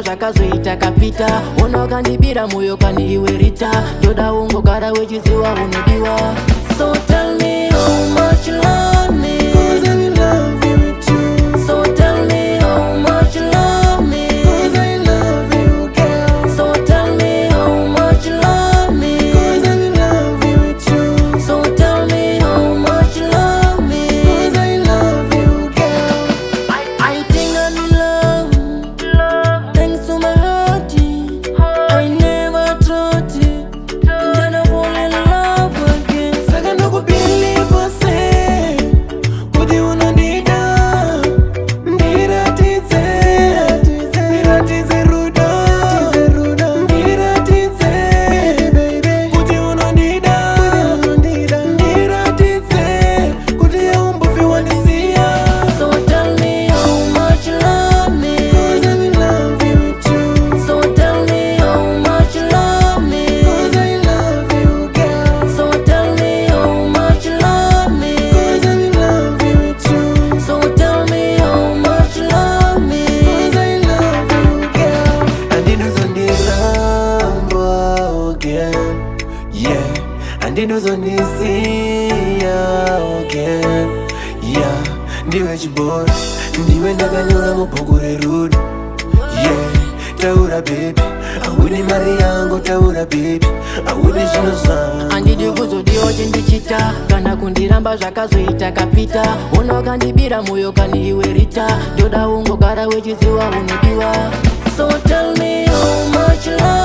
Zvakazoita kapita unokandibira moyo kaniiwerita ndoda ungogara wechiziwa unodiwa. So tell me how much you love me, 'cause I love you too. So tell me how much you love me, 'cause I love you girl. So tell me how much you love me, 'cause I love you too. So tell me how much you love me, 'cause I love you girl. I think I'm in love. Thanks to my heart, I never thought it. Then I fall in love again. Saka no believe I say, could you unanida? Ndira tize ruda, ndira tize, could you unanida? Ndira tize, could you umbo fi wanisia? So tell me how much you love me, 'cause I love you too. So tell me how much you love me, 'cause I love you girl. So tell me how much you love me, 'cause I love you too. So tell me how much you love me, 'cause I love you girl. And it was on the rambo again, yeah. And it was on the sea again, yeah. Ndiwe chibora, ndiwe ndakanyora mubhokore rudo, yeah. Taura baby, awuni mari yangu taura baby, awuni zvino zvangu. Andidi kuzodiwa chendichita, kana kundiramba zvakazoita kapita. Unokandibira moyo kaniiwerita, ndoda ungogara wechiziwa unodiwa. So tell me how much love